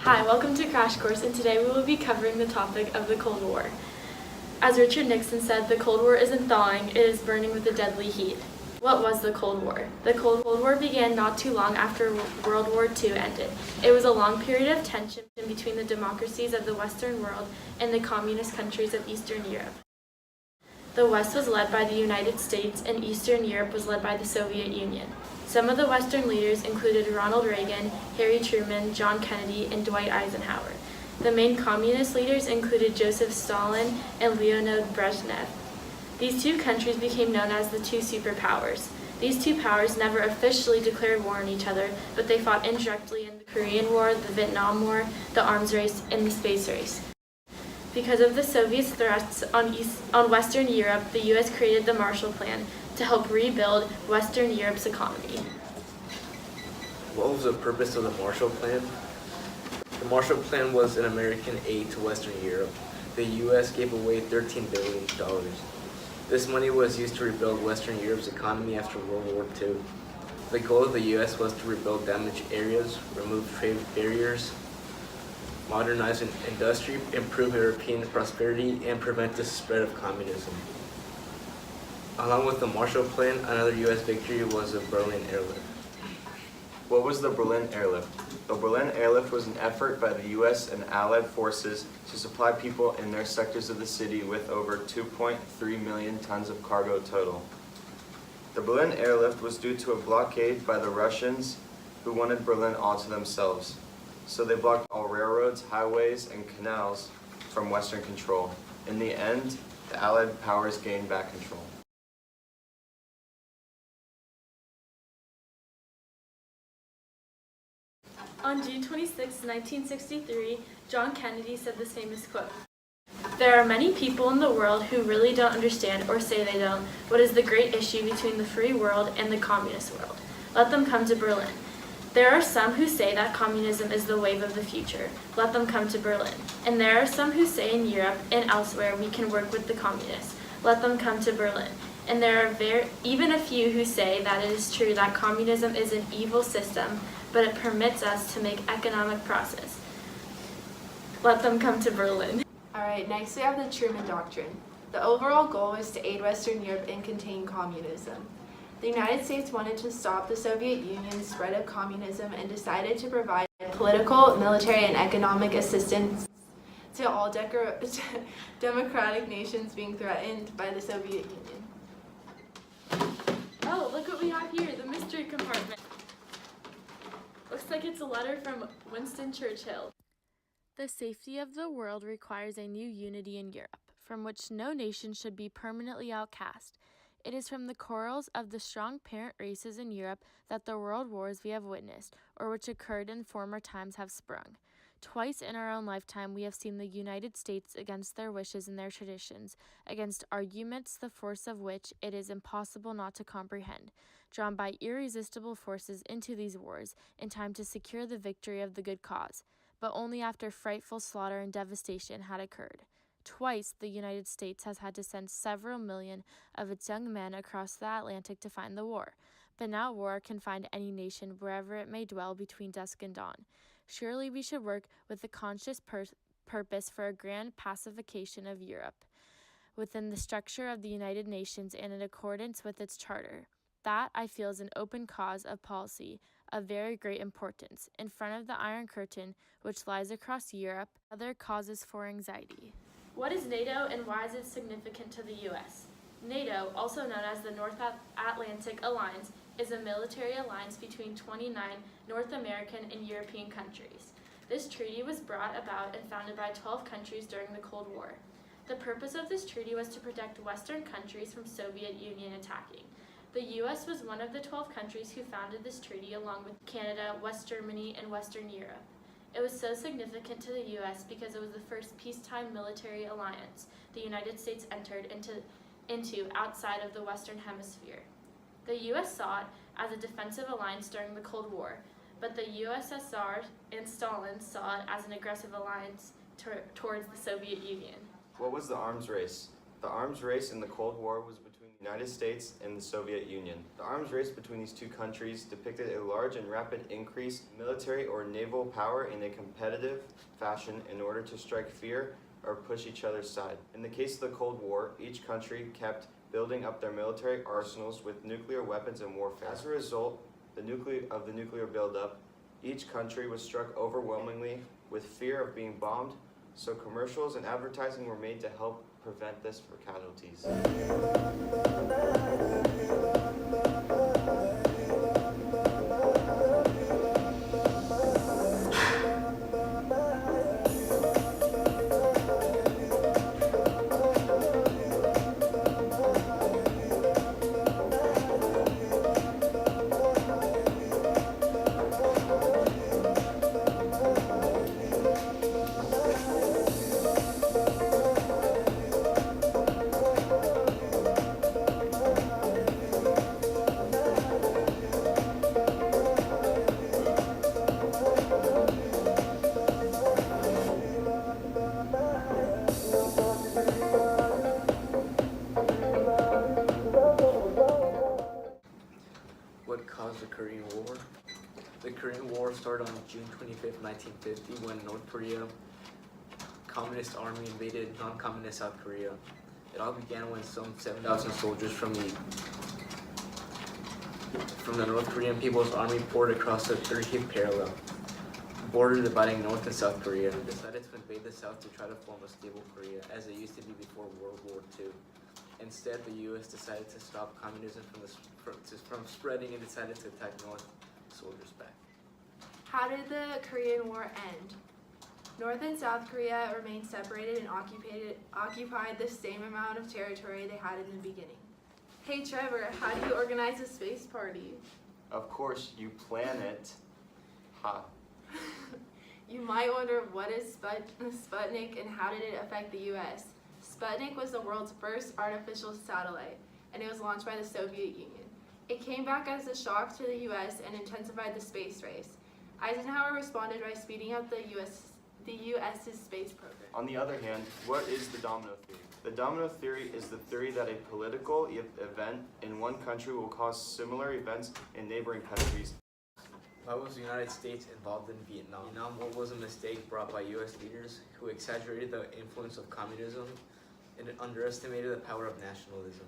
Hi, welcome to Crash Course, and today we will be covering the topic of the Cold War. As Richard Nixon said, the Cold War isn't thawing, it is burning with a deadly heat. What was the Cold War? The Cold War began not too long after World War II ended. It was a long period of tension between the democracies of the Western world and the communist countries of Eastern Europe. The West was led by the United States, and Eastern Europe was led by the Soviet Union. Some of the Western leaders included Ronald Reagan, Harry Truman, John Kennedy, and Dwight Eisenhower. The main communist leaders included Joseph Stalin and Leonid Brezhnev. These two countries became known as the two superpowers. These two powers never officially declared war on each other, but they fought indirectly in the Korean War, the Vietnam War, the arms race, and the space race. Because of the Soviet threats on Western Europe, the U.S. created the Marshall Plan to help rebuild Western Europe's economy. What was the purpose of the Marshall Plan? The Marshall Plan was an American aid to Western Europe. The U.S. gave away $13 billion. This money was used to rebuild Western Europe's economy after World War II. The goal of the U.S. was to rebuild damaged areas, remove trade barriers, modernize industry, improve European prosperity, and prevent the spread of communism. Along with the Marshall Plan, another U.S. victory was the Berlin Airlift. What was the Berlin Airlift? The Berlin Airlift was an effort by the U.S. and Allied forces to supply people in their sectors of the city with over 2.3 million tons of cargo total. The Berlin Airlift was due to a blockade by the Russians who wanted Berlin all to themselves. So they blocked all railroads, highways, and canals from Western control. In the end, the Allied powers gained back control. On June 26, 1963, John Kennedy said this famous quote, "There are many people in the world who really don't understand, or say they don't, what is the great issue between the free world and the communist world. Let them come to Berlin. There are some who say that communism is the wave of the future. Let them come to Berlin. And there are some who say in Europe and elsewhere we can work with the communists. Let them come to Berlin. And there are even a few who say that it is true that communism is an evil system, but it permits us to make economic progress. Let them come to Berlin." Alright, next we have the Truman Doctrine. The overall goal was to aid Western Europe and contain communism. The United States wanted to stop the Soviet Union's spread of communism and decided to provide political, military, and economic assistance to all democratic nations being threatened by the Soviet Union. Oh, look what we have here, the mystery compartment. Looks like it's a letter from Winston Churchill. The safety of the world requires a new unity in Europe, from which no nation should be permanently outcast. It is from the quarrels of the strong parent races in Europe that the world wars we have witnessed, or which occurred in former times, have sprung. Twice in our own lifetime we have seen the United States against their wishes and their traditions, against arguments the force of which it is impossible not to comprehend, drawn by irresistible forces into these wars, in time to secure the victory of the good cause, but only after frightful slaughter and devastation had occurred. Twice the United States has had to send several million of its young men across the Atlantic to find the war, but now war can find any nation wherever it may dwell between dusk and dawn. Surely we should work with the conscious purpose for a grand pacification of Europe within the structure of the United Nations and in accordance with its charter. That, I feel, is an open cause of policy of very great importance, in front of the Iron Curtain which lies across Europe, other causes for anxiety. What is NATO and why is it significant to the U.S.? NATO, also known as the North Atlantic Alliance, is a military alliance between 29 North American and European countries. This treaty was brought about and founded by 12 countries during the Cold War. The purpose of this treaty was to protect Western countries from Soviet Union attacking. The U.S. was one of the 12 countries who founded this treaty, along with Canada, West Germany, and Western Europe. It was so significant to the U.S. because it was the first peacetime military alliance the United States entered into outside of the Western Hemisphere. The U.S. saw it as a defensive alliance during the Cold War, but the USSR and Stalin saw it as an aggressive alliance towards the Soviet Union. What was the arms race? The arms race in the Cold War was between the United States and the Soviet Union. The arms race between these two countries depicted a large and rapid increase in military or naval power in a competitive fashion in order to strike fear or push each other's side. In the case of the Cold War, each country kept building up their military arsenals with nuclear weapons and warfare. As a result of the nuclear buildup, each country was struck overwhelmingly with fear of being bombed, so commercials and advertising were made to help prevent this for casualties. What caused the Korean War? The Korean War started on June 25, 1950, when North Korea Communist Army invaded non-communist South Korea. It all began when some 7,000 soldiers from the North Korean People's Army poured across the 30th parallel border dividing North and South Korea, and decided to invade the South to try to form a stable Korea, as it used to be before World War II. Instead, the U.S. decided to stop communism from spreading and decided to attack North soldiers back. How did the Korean War end? North and South Korea remained separated and occupied the same amount of territory they had in the beginning. Hey Trevor, how do you organize a space party? Of course, you plan it. Ha. You might wonder, what is Sputnik and how did it affect the U.S.? Sputnik was the world's first artificial satellite, and it was launched by the Soviet Union. It came back as a shock to the U.S. and intensified the space race. Eisenhower responded by speeding up the U.S.'s space program. On the other hand, what is the domino theory? The domino theory is the theory that a political event in one country will cause similar events in neighboring countries. Why was the United States involved in Vietnam? Vietnam War was a mistake brought by U.S. leaders who exaggerated the influence of communism and underestimated the power of nationalism.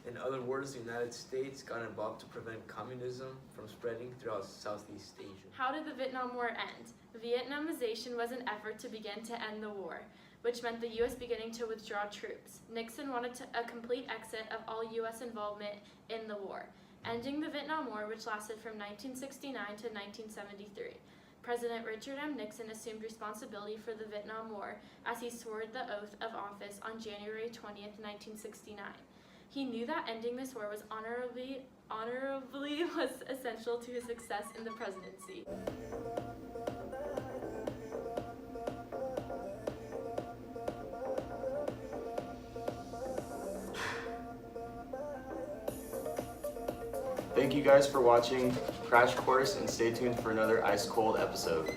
In other words, the United States got involved to prevent communism from spreading throughout Southeast Asia. How did the Vietnam War end? Vietnamization was an effort to begin to end the war, which meant the U.S. beginning to withdraw troops. Nixon wanted a complete exit of all U.S. involvement in the war, ending the Vietnam War, which lasted from 1969 to 1973. President Richard M. Nixon assumed responsibility for the Vietnam War as he swore the oath of office on January 20th, 1969. He knew that ending this war was honorably was essential to his success in the presidency. Thank you guys for watching Crash Course, and stay tuned for another ice cold episode.